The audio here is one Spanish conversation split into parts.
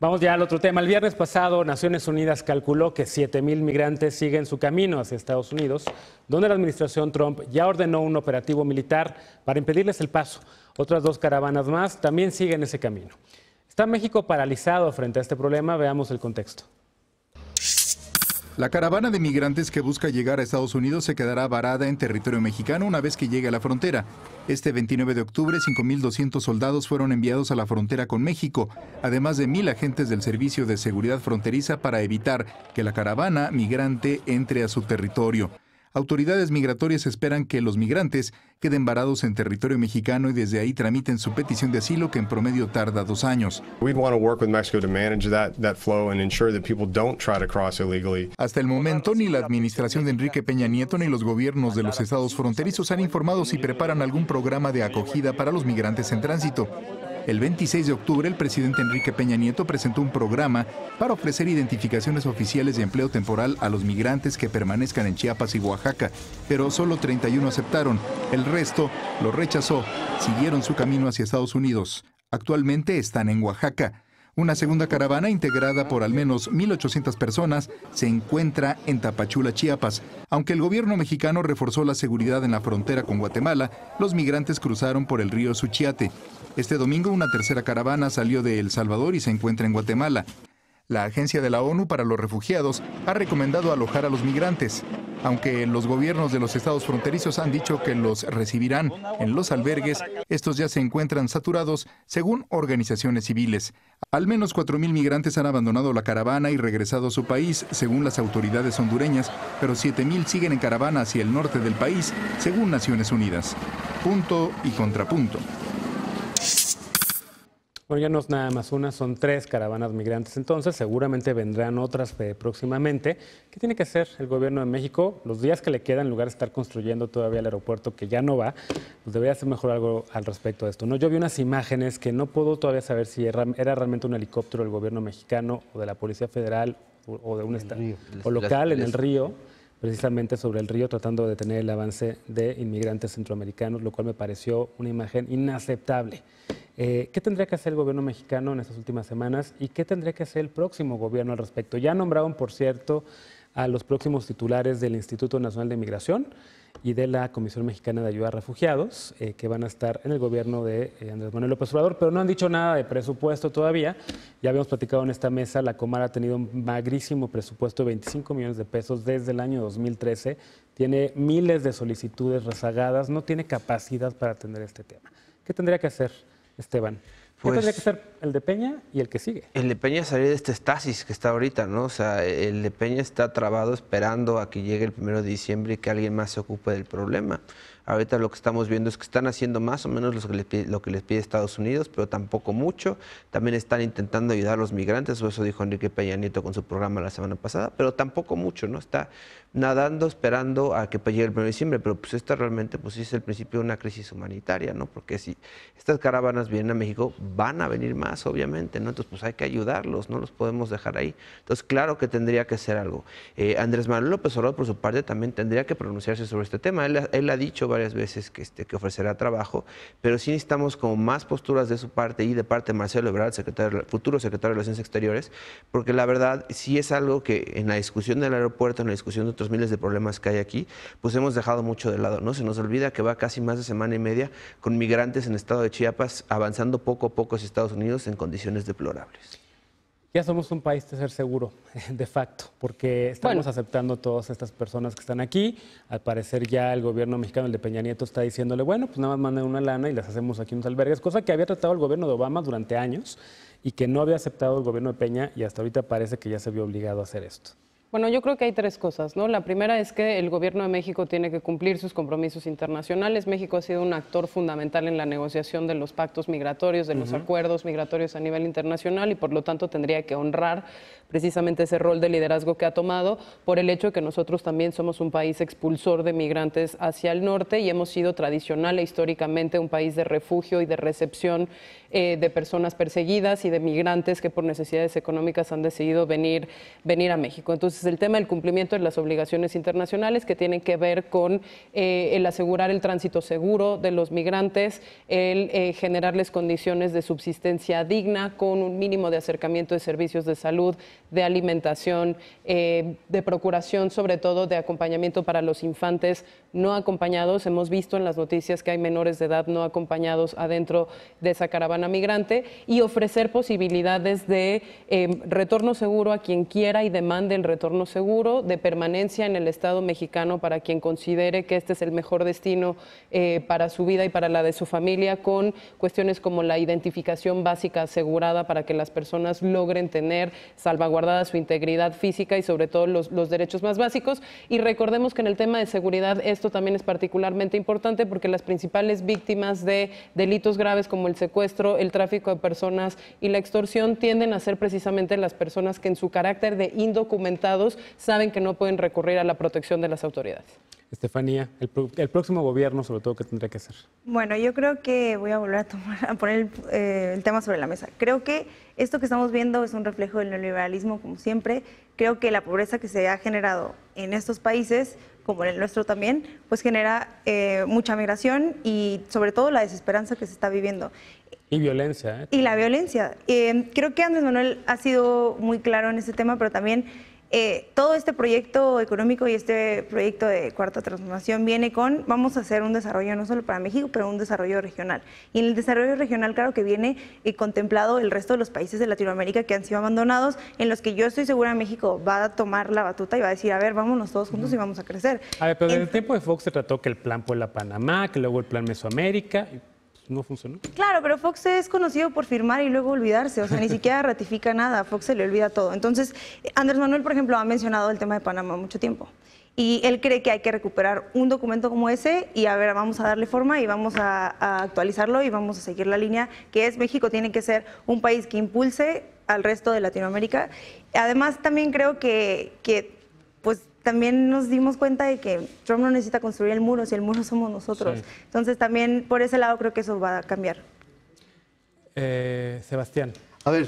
Vamos ya al otro tema. El viernes pasado, Naciones Unidas calculó que 7,000 migrantes siguen su camino hacia Estados Unidos, donde la administración Trump ya ordenó un operativo militar para impedirles el paso. Otras 2 caravanas más también siguen ese camino. ¿Está México paralizado frente a este problema? Veamos el contexto. La caravana de migrantes que busca llegar a Estados Unidos se quedará varada en territorio mexicano una vez que llegue a la frontera. Este 29 de octubre, 5,200 soldados fueron enviados a la frontera con México, además de 1,000 agentes del Servicio de Seguridad Fronteriza para evitar que la caravana migrante entre a su territorio. Autoridades migratorias esperan que los migrantes queden varados en territorio mexicano y desde ahí tramiten su petición de asilo, que en promedio tarda 2 años. Hasta el momento, ni la administración de Enrique Peña Nieto ni los gobiernos de los estados fronterizos han informado si preparan algún programa de acogida para los migrantes en tránsito. El 26 de octubre, el presidente Enrique Peña Nieto presentó un programa para ofrecer identificaciones oficiales de empleo temporal a los migrantes que permanezcan en Chiapas y Oaxaca, pero solo 31 aceptaron. El resto lo rechazó. Siguieron su camino hacia Estados Unidos. Actualmente están en Oaxaca. Una segunda caravana, integrada por al menos 1,800 personas, se encuentra en Tapachula, Chiapas. Aunque el gobierno mexicano reforzó la seguridad en la frontera con Guatemala, los migrantes cruzaron por el río Suchiate. Este domingo, una tercera caravana salió de El Salvador y se encuentra en Guatemala. La Agencia de la ONU para los Refugiados ha recomendado alojar a los migrantes, aunque los gobiernos de los estados fronterizos han dicho que los recibirán en los albergues. Estos ya se encuentran saturados, según organizaciones civiles. Al menos 4,000 migrantes han abandonado la caravana y regresado a su país, según las autoridades hondureñas, pero 7,000 siguen en caravana hacia el norte del país, según Naciones Unidas. Punto y contrapunto. Bueno, ya no es nada más una, son 3 caravanas migrantes entonces, seguramente vendrán otras próximamente. ¿Qué tiene que hacer el gobierno de México? Los días que le quedan, en lugar de estar construyendo todavía el aeropuerto que ya no va, pues debería hacer mejor algo al respecto de esto, ¿no? Yo vi unas imágenes que no puedo todavía saber si era realmente un helicóptero del gobierno mexicano o de la Policía Federal o de un estado o local en el río, precisamente sobre el río, tratando de detener el avance de inmigrantes centroamericanos, lo cual me pareció una imagen inaceptable. ¿Qué tendría que hacer el gobierno mexicano en estas últimas semanas y qué tendría que hacer el próximo gobierno al respecto? Ya nombraron, por cierto, a los próximos titulares del Instituto Nacional de Migración y de la Comisión Mexicana de Ayuda a Refugiados, que van a estar en el gobierno de Andrés Manuel López Obrador, pero no han dicho nada de presupuesto todavía. Ya habíamos platicado en esta mesa, la Comar ha tenido un magrísimo presupuesto de 25 millones de pesos desde el año 2013, tiene miles de solicitudes rezagadas, no tiene capacidad para atender este tema. ¿Qué tendría que hacer, Esteban? ¿Qué tendría que ser el de Peña y el que sigue? El de Peña salir de este estasis que está ahorita, ¿no? O sea, el de Peña está trabado esperando a que llegue el 1 de diciembre y que alguien más se ocupe del problema. Ahorita lo que estamos viendo es que están haciendo más o menos lo que les pide Estados Unidos, pero tampoco mucho. También están intentando ayudar a los migrantes, o eso dijo Enrique Peña Nieto con su programa la semana pasada, pero tampoco mucho, ¿no? Está nadando, esperando a que llegue el 1 de diciembre, pero pues esta realmente pues sí es el principio de una crisis humanitaria, ¿no? Porque si estas caravanas vienen a México, van a venir más, obviamente, ¿no? Entonces pues hay que ayudarlos, no los podemos dejar ahí. Entonces claro que tendría que hacer algo. Andrés Manuel López Obrador, por su parte, también tendría que pronunciarse sobre este tema. Él ha dicho varias veces que ofrecerá trabajo, pero sí necesitamos como más posturas de su parte y de parte de Marcelo Ebrard, futuro secretario de Relaciones Exteriores, porque la verdad sí es algo que en la discusión del aeropuerto, en la discusión de otros miles de problemas que hay aquí, pues hemos dejado mucho de lado, ¿no? Se nos olvida que va casi más de semana y media con migrantes en el estado de Chiapas avanzando poco a poco hacia Estados Unidos en condiciones deplorables. Ya somos un país de ser seguro, de facto, porque estamos aceptando todas estas personas que están aquí. Al parecer ya el gobierno mexicano, el de Peña Nieto, está diciéndole, bueno, pues nada más manden una lana y les hacemos aquí unos albergues, cosa que había tratado el gobierno de Obama durante años y que no había aceptado el gobierno de Peña y hasta ahorita parece que ya se vio obligado a hacer esto. Bueno, yo creo que hay 3 cosas, ¿no? La primera es que el gobierno de México tiene que cumplir sus compromisos internacionales. México ha sido un actor fundamental en la negociación de los pactos migratorios, de los acuerdos migratorios a nivel internacional y por lo tanto tendría que honrar precisamente ese rol de liderazgo que ha tomado por el hecho de que nosotros también somos un país expulsor de migrantes hacia el norte y hemos sido tradicional e históricamente un país de refugio y de recepción de personas perseguidas y de migrantes que por necesidades económicas han decidido venir a México. Entonces, Entonces, el tema del cumplimiento de las obligaciones internacionales que tienen que ver con el asegurar el tránsito seguro de los migrantes, el generarles condiciones de subsistencia digna con un mínimo de acercamiento de servicios de salud, de alimentación, de procuración, sobre todo de acompañamiento para los infantes no acompañados. Hemos visto en las noticias que hay menores de edad no acompañados adentro de esa caravana migrante, y ofrecer posibilidades de retorno seguro a quien quiera y demande el retorno seguro, de permanencia en el Estado mexicano para quien considere que este es el mejor destino para su vida y para la de su familia, con cuestiones como la identificación básica asegurada para que las personas logren tener salvaguardada su integridad física y sobre todo los derechos más básicos. Y recordemos que en el tema de seguridad esto también es particularmente importante porque las principales víctimas de delitos graves como el secuestro, el tráfico de personas y la extorsión tienden a ser precisamente las personas que en su carácter de indocumentados saben que no pueden recurrir a la protección de las autoridades. Estefanía, el próximo gobierno, sobre todo, ¿qué tendría que hacer? Bueno, yo creo que voy a volver a poner el tema sobre la mesa. Creo que esto que estamos viendo es un reflejo del neoliberalismo, como siempre. Creo que la pobreza que se ha generado en estos países, como en el nuestro también, pues genera mucha migración y sobre todo la desesperanza que se está viviendo. Y violencia. Y la violencia. Creo que Andrés Manuel ha sido muy claro en este tema, pero también todo este proyecto económico y este proyecto de Cuarta Transformación viene con, vamos a hacer un desarrollo no solo para México, pero un desarrollo regional. Y en el desarrollo regional, claro que viene contemplado el resto de los países de Latinoamérica que han sido abandonados, en los que yo estoy segura México va a tomar la batuta y va a decir, a ver, vámonos todos juntos y vamos a crecer. A ver, pero en el tiempo de Fox se trató que el plan Puebla-Panamá, que luego el plan Mesoamérica, no funcionó. Claro, pero Fox es conocido por firmar y luego olvidarse, o sea, ni siquiera ratifica nada, a Fox se le olvida todo. Entonces, Andrés Manuel, por ejemplo, ha mencionado el tema de Panamá mucho tiempo. Y él cree que hay que recuperar un documento como ese y a ver, vamos a darle forma y vamos a actualizarlo y vamos a seguir la línea que es México tiene que ser un país que impulse al resto de Latinoamérica. Además, también creo que pues también nos dimos cuenta de que Trump no necesita construir el muro, si el muro somos nosotros. Sí. Entonces también por ese lado creo que eso va a cambiar. Sebastián. A ver,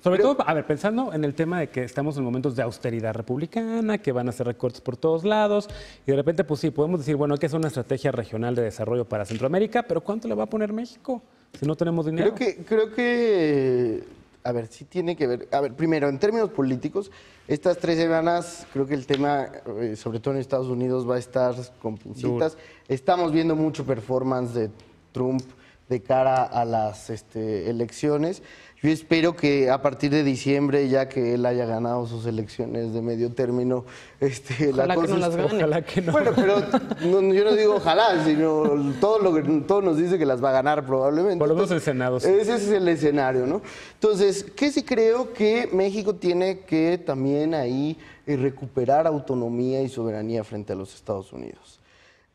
sobre todo, a ver, pensando en el tema de que estamos en momentos de austeridad republicana, que van a hacer recortes por todos lados, y de repente, pues sí, podemos decir, bueno, que es una estrategia regional de desarrollo para Centroamérica, pero ¿cuánto le va a poner México si no tenemos dinero? Creo que a ver, sí tiene que ver. A ver, primero, en términos políticos, estas 3 semanas, creo que el tema, sobre todo en Estados Unidos, va a estar con pincitas. Estamos viendo mucho performance de Trump de cara a las elecciones. Yo espero que a partir de diciembre, ya que él haya ganado sus elecciones de medio término, ojalá que no las gane. Ojalá que no. Bueno, pero yo no digo ojalá, sino todo nos dice que las va a ganar probablemente. Por lo menos el Senado. Sí. Ese es el escenario, ¿no? Entonces, ¿qué sí creo que México tiene que también ahí recuperar autonomía y soberanía frente a los Estados Unidos?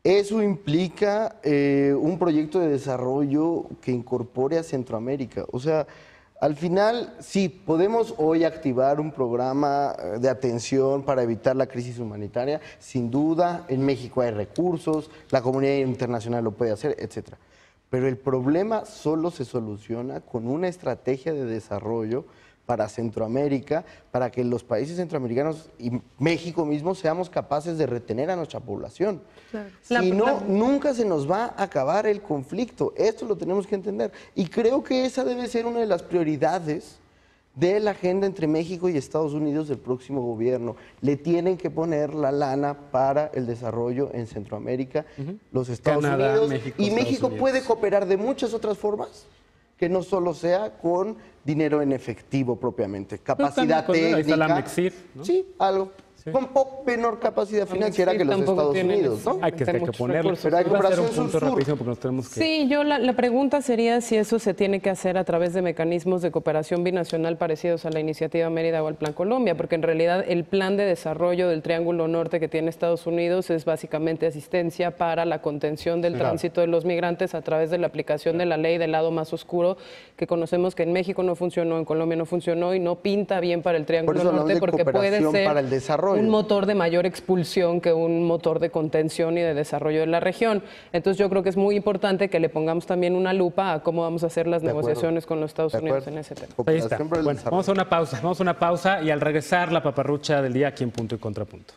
Eso implica un proyecto de desarrollo que incorpore a Centroamérica. O sea, al final, sí, podemos hoy activar un programa de atención para evitar la crisis humanitaria. Sin duda, en México hay recursos, la comunidad internacional lo puede hacer, etc. Pero el problema solo se soluciona con una estrategia de desarrollo para Centroamérica, para que los países centroamericanos y México mismo seamos capaces de retener a nuestra población. Claro. Si no, nunca se nos va a acabar el conflicto. Esto lo tenemos que entender. Y creo que esa debe ser una de las prioridades de la agenda entre México y Estados Unidos del próximo gobierno. Le tienen que poner la lana para el desarrollo en Centroamérica, los Estados Unidos. México puede cooperar de muchas otras formas, que no solo sea con dinero en efectivo propiamente, capacidad técnica. Ahí está la Mexir, ¿no? Sí, algo. Sí. Con menor capacidad financiera que los Estados Unidos, ¿no? Hay que ponerlo. Pero hay cooperación sur-sur. Rapidísimo porque nos tenemos que... Sí, la pregunta sería si eso se tiene que hacer a través de mecanismos de cooperación binacional parecidos a la Iniciativa Mérida o al Plan Colombia, porque en realidad el plan de desarrollo del Triángulo Norte que tiene Estados Unidos es básicamente asistencia para la contención del tránsito de los migrantes a través de la aplicación de la ley del lado más oscuro, que conocemos que en México no funcionó, en Colombia no funcionó y no pinta bien para el Triángulo Norte porque puede ser... para el desarrollo. desarrollo. un motor de mayor expulsión que un motor de contención y de desarrollo de la región. Entonces yo creo que es muy importante que le pongamos también una lupa a cómo vamos a hacer las negociaciones con los Estados Unidos en ese tema. Ahí está. Bueno, vamos a una pausa y al regresar la paparrucha del día aquí en Punto y Contrapunto.